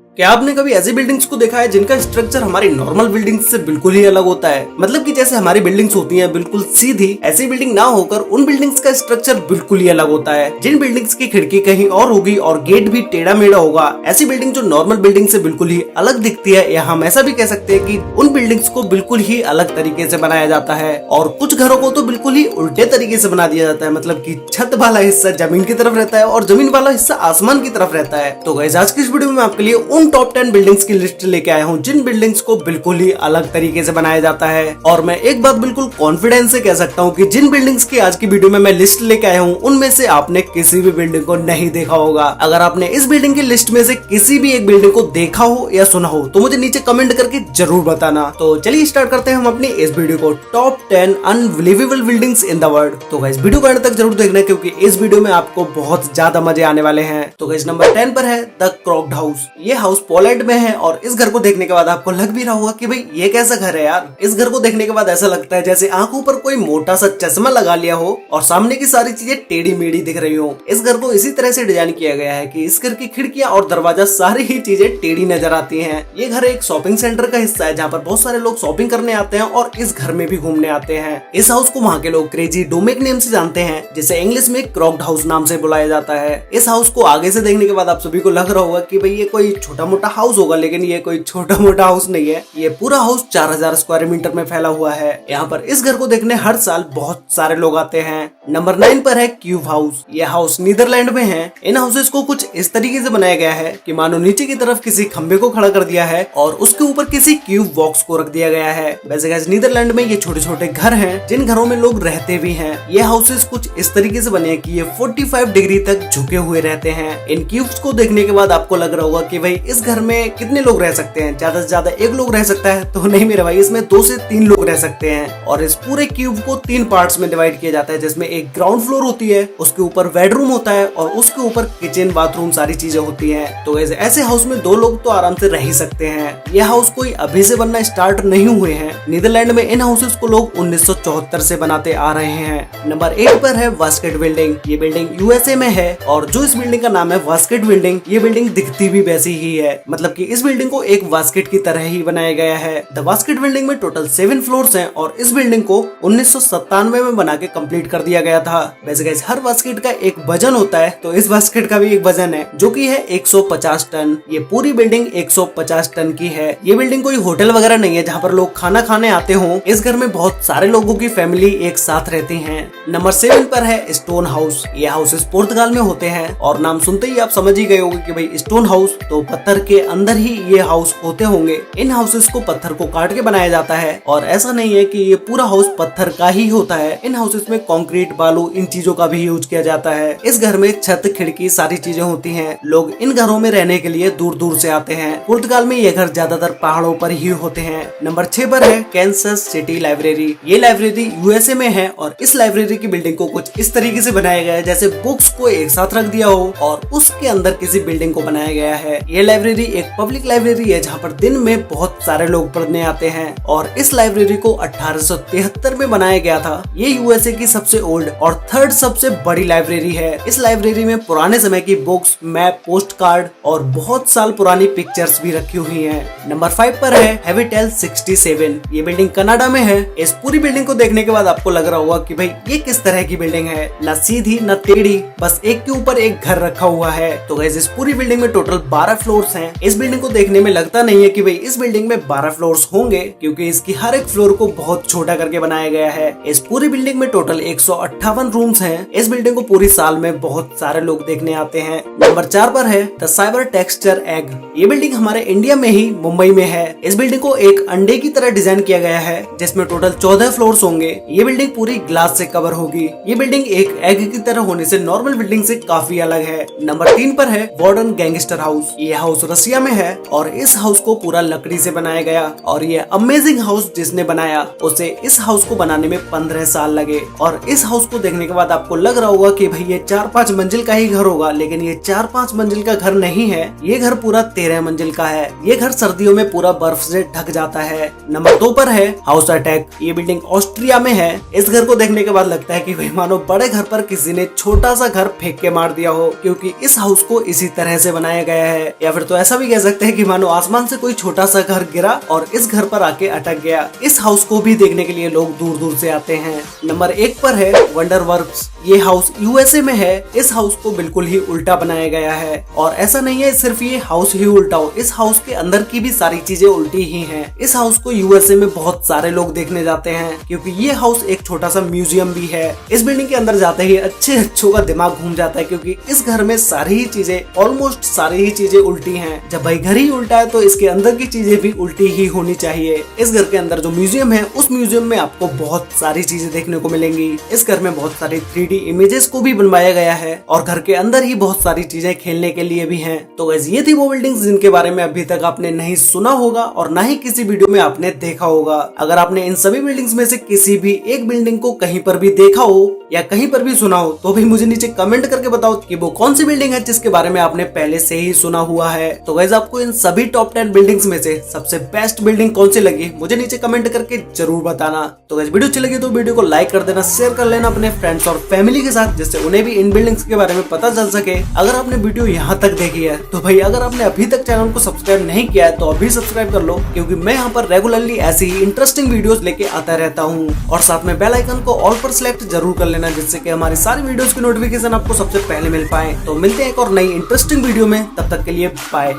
क्या आपने कभी ऐसी बिल्डिंग्स को देखा है जिनका स्ट्रक्चर हमारी नॉर्मल बिल्डिंग्स से बिल्कुल ही अलग होता है। मतलब कि जैसे हमारी बिल्डिंग्स होती हैं बिल्कुल सीधी, ऐसी बिल्डिंग ना होकर उन बिल्डिंग्स का स्ट्रक्चर बिल्कुल ही अलग होता है। जिन बिल्डिंग्स की खिड़की कहीं और होगी और गेट भी टेढ़ा मेढ़ा होगा, ऐसी बिल्डिंग जो नॉर्मल बिल्डिंग से बिल्कुल ही अलग दिखती है, या हम ऐसा भी कह सकते हैं कि उन बिल्डिंग्स को बिल्कुल ही अलग तरीके से बनाया जाता है। और कुछ घरों को तो बिल्कुल ही उल्टे तरीके से बना दिया जाता है। मतलब कि छत वाला हिस्सा जमीन की तरफ रहता है और जमीन वाला हिस्सा आसमान की तरफ रहता है। तो गाइस, आज की इस वीडियो में मैं आपके लिए उन टॉप 10 बिल्डिंग्स की लिस्ट लेके आया हूँ जिन बिल्डिंग्स को बिल्कुल ही अलग तरीके से बनाया जाता है। और मैं एक बात बिल्कुल कॉन्फिडेंस से कह सकता हूँ कि जिन बिल्डिंग्स की आज की वीडियो में मैं लिस्ट लेके आया हूँ उनमें से आपने किसी भी बिल्डिंग को नहीं देखा होगा। अगर आपने इस बिल्डिंग की लिस्ट में से किसी भी एक बिल्डिंग को देखा हो या सुना हो तो मुझे नीचे कमेंट करके जरूर बताना। तो चलिए स्टार्ट करते हैं हम अपनी इस वीडियो को, top 10 unbelievable buildings in the world. तो गाइस, वीडियो को अंत तक जरूर देखना क्योंकि इस वीडियो में आपको बहुत ज्यादा मजे आने वाले हैं। तो गाइस, नंबर 10 पर है द क्रॉक्ड हाउस। ये हाउस पोलैंड में है और इस घर को देखने के बाद आपको लग भी रहा होगा कि भाई ये कैसा घर है यार। इस घर को देखने के बाद ऐसा लगता है जैसे आंखों पर कोई मोटा सा चश्मा लगा लिया हो और सामने की सारी चीजें टेढ़ी मेढ़ी दिख रही हो। इस घर को इसी तरह से डिजाइन किया गया है कि इस घर की खिड़कियां और दरवाजा सारी ही चीजें टेढ़ी नजर आती हैं। ये घर एक शॉपिंग सेंटर का हिस्सा है जहाँ पर बहुत सारे लोग शॉपिंग करने आते हैं और इस घर में भी घूमने आते हैं। इस हाउस को वहाँ के लोग क्रेजी डोमेक नेम से जानते हैं, जिसे इंग्लिश में क्रॉक्ड हाउस नाम से बुलाया जाता है। इस हाउस को आगे से देखने के बाद आप सभी को लग रहा होगा कि भाई ये कोई छोटा मोटा हाउस होगा, लेकिन ये कोई छोटा मोटा हाउस नहीं है। ये पूरा हाउस 4000 स्क्वायर मीटर में फैला हुआ है। यहाँ पर इस घर को देखने हर साल बहुत सारे लोग आते हैं। नंबर 9 पर है क्यूब हाउस। यह हाउस नीदरलैंड में है। इन हाउसेस को कुछ इस तरीके से बनाया गया है कि मानो नीचे की तरफ किसी खंबे को खड़ा कर दिया है और उसके ऊपर किसी क्यूब बॉक्स को रख दिया गया है। वैसे गाइस, नीदरलैंड में ये छोटे छोटे घर हैं जिन घरों में लोग रहते भी हैं। ये हाउसेस कुछ इस तरीके से बने हैं कि ये 45 डिग्री तक झुके हुए रहते हैं। इन क्यूब्स को देखने के बाद आपको लग रहा होगा कि भाई इस घर में कितने लोग रह सकते हैं। ज्यादा से ज्यादा एक लोग रह सकता है, तो नहीं मेरे भाई, इसमें 2 से 3 लोग रह सकते हैं। और इस पूरे क्यूब को 3 पार्ट्स में डिवाइड किया जाता है, जिसमें एक ग्राउंड फ्लोर होती है, उसके ऊपर बेडरूम होता है और उसके ऊपर किचन बाथरूम सारी चीजें होती हैं। तो ऐसे हाउस में 2 लोग तो आराम से रह ही सकते हैं। यह हाउस कोई अभी से बनना स्टार्ट नहीं हुए हैं। नीदरलैंड में इन हाउसेस को लोग 1974 से बनाते आ रहे हैं। नंबर 8 पर है वास्केट बिल्डिंग। ये बिल्डिंग यूएसए में है और जो इस बिल्डिंग का नाम है वास्केट बिल्डिंग, ये बिल्डिंग दिखती भी वैसी ही है। मतलब कि इस बिल्डिंग को एक वास्केट की तरह ही बनाया गया है। द वास्केट बिल्डिंग में टोटल 7 फ्लोर्स हैं और इस बिल्डिंग को 1997 में बना के कंप्लीट कर दिया गया था। वैसे गाइस, हर वास्केट का एक वजन होता है, तो इस वास्केट का भी एक वजन है जो कि है 150 टन। ये पूरी बिल्डिंग 150 टन की है। ये बिल्डिंग कोई होटल वगैरह नहीं है जहाँ पर लोग खाना खाने आते हों। इस घर में बहुत सारे लोगों की फैमिली एक साथ रहती है। नंबर 7 पर है स्टोन हाउस। ये हाउसेस पुर्तगाल में होते हैं और नाम सुनते ही आप समझ ही गए होंगे कि भाई स्टोन हाउस तो पत्थर के अंदर ही ये हाउस होते होंगे। इन हाउसेस को पत्थर को काट के बनाया जाता है और ऐसा नहीं है कि ये पूरा हाउस पत्थर का ही होता है। इन हाउसेस में कंक्रीट, बालू, इन चीजों का भी यूज किया जाता है। इस घर में छत, खिड़की सारी चीजें होती हैं। लोग इन घरों में रहने के लिए दूर दूर से आते हैं। पुर्तगाल में ये घर ज्यादातर पहाड़ों पर ही होते हैं। नंबर 6 पर है कैंसस सिटी लाइब्रेरी। ये लाइब्रेरी यूएसए में है और इस लाइब्रेरी की बिल्डिंग को कुछ इस तरीके से बनाया गया है जैसे बुक्स को एक साथ रख दिया हो और उसके अंदर किसी बिल्डिंग को बनाया गया है। ये लाइब्रेरी एक पब्लिक लाइब्रेरी है जहाँ पर दिन में बहुत सारे लोग पढ़ने आते हैं और इस लाइब्रेरी को 1873 में बनाया गया था। ये यूएसए की सबसे ओल्ड और 3rd सबसे बड़ी लाइब्रेरी है। इस लाइब्रेरी में पुराने समय की बुक्स, मैप, पोस्ट कार्ड और बहुत साल पुरानी पिक्चर्स भी रखी हुई हैं। नंबर 5 पर है हैविटेल 67। ये बिल्डिंग कनाडा में है। इस पूरी बिल्डिंग को देखने के बाद आपको लग रहा होगा कि भाई ये किस तरह की बिल्डिंग है, न सीधी न टेढ़ी, बस एक के ऊपर एक घर रखा हुआ है। तो गाइस, इस पूरी बिल्डिंग में टोटल 12 फ्लोर्स हैं। इस बिल्डिंग को देखने में लगता नहीं है कि भाई इस बिल्डिंग में 12 फ्लोर्स होंगे क्योंकि इसकी हर एक फ्लोर को बहुत छोटा करके बनाया गया है। इस पूरी बिल्डिंग में टोटल 158 रूम्स हैं। इस बिल्डिंग को पूरी साल में बहुत सारे लोग देखने आते हैं। नंबर 4 पर है द साइबर टेक्सचर एग। ये बिल्डिंग हमारे इंडिया में ही मुंबई में है। इस बिल्डिंग को एक अंडे की तरह डिजाइन किया गया है जिसमें टोटल 14 फ्लोर्स होंगे। ये बिल्डिंग पूरी ग्लास से कवर होगी। ये बिल्डिंग एक एग की तरह होने से नॉर्मल बिल्डिंग से काफी अलग है। नंबर 3 पर है वार्डन गैंगस्टर हाउस। ये हाउस रसिया में है और इस हाउस को पूरा लकड़ी से बनाया गया और ये अमेजिंग हाउस जिसने बनाया उसे इस हाउस को बनाने में 15 साल लगे। और इस हाउस को देखने के बाद आपको लग रहा होगा कि भाई ये 4-5 मंजिल का ही घर होगा, लेकिन ये 4-5 मंजिल का घर नहीं है। ये घर पूरा 13 मंजिल का है। ये घर सर्दियों में पूरा बर्फ से ढक जाता है। नंबर 2 पर है हाउस अटैक। ये बिल्डिंग ऑस्ट्रिया में है। इस घर को देखने के बाद लगता है कि भाई मानो बड़े घर पर किसी ने छोटा सा घर फेंक के मार दिया हो, क्योंकि इस हाउस को इसी तरह से बनाया गया है। या फिर तो ऐसा भी कह सकते हैं कि मानो आसमान से कोई छोटा सा घर गिरा और इस घर पर आके अटक गया। इस हाउस को भी देखने के लिए लोग दूर दूर से आते हैं। नंबर 1 पर है वंडर वर्क्स। ये हाउस यूएसए में है। इस हाउस को बिल्कुल ही उल्टा बनाया गया है और ऐसा नहीं है सिर्फ ये हाउस ही उल्टा हो, इस हाउस के अंदर की भी सारी चीजें उल्टी ही हैं। इस हाउस को यूएसए में बहुत सारे लोग देखने जाते हैं क्योंकि ये हाउस एक छोटा सा म्यूजियम भी है। इस बिल्डिंग के अंदर जाते ही अच्छों का दिमाग घूम जाता है क्योंकि इस घर में सारी ही चीजें, ऑलमोस्ट सारी ही चीजें उल्टी हैं। जब भाई घर ही उल्टा है तो इसके अंदर की चीजें भी उल्टी ही होनी चाहिए। इस घर के अंदर जो म्यूजियम है उस म्यूजियम में आपको बहुत सारी चीजें देखने को मिलेंगी। इस घर में बहुत सारी 3D इमेजेस को भी बनवाया गया है और घर के अंदर ही बहुत सारी चीजें खेलने के लिए भी हैं। तो गाइस ये थी वो बिल्डिंग्स जिनके बारे में अभी तक आपने नहीं सुना होगा और ना ही किसी वीडियो में आपने देखा होगा। अगर आपने इन सभी बिल्डिंग्स में से किसी भी एक बिल्डिंग को कहीं पर भी देखा हो या कहीं पर भी सुना हो तो भी मुझे नीचे कमेंट करके बताओ कि वो कौन सी बिल्डिंग है जिसके बारे में आपने पहले से ही सुना हुआ है। तो गाइस आपको इन सभी टॉप 10 बिल्डिंग्स में से सबसे बेस्ट बिल्डिंग कौन सी लगी मुझे नीचे कमेंट करके जरूर बताना। तो गाइस वीडियो अच्छी लगी तो वीडियो को लाइक कर देना, शेयर कर लेना अपने फ्रेंड्स और फैमिली के साथ जिससे उन्हें भी इन बिल्डिंग्स के बारे में पता चल सके। अगर आपने वीडियो यहाँ तक देखी है तो भाई अगर आपने अभी तक चैनल को सब्सक्राइब नहीं किया है तो अभी सब्सक्राइब कर लो क्योंकि मैं यहाँ पर रेगुलरली ऐसी ही इंटरेस्टिंग वीडियोस लेके आता रहता हूँ। और साथ में बेल आइकन को ऑल पर सिलेक्ट जरूर कर लेना जिससे कि हमारी सारी वीडियोस की नोटिफिकेशन आपको सबसे पहले मिल पाए। तो मिलते हैं एक और नई इंटरेस्टिंग वीडियो में, तब तक के लिए बाय।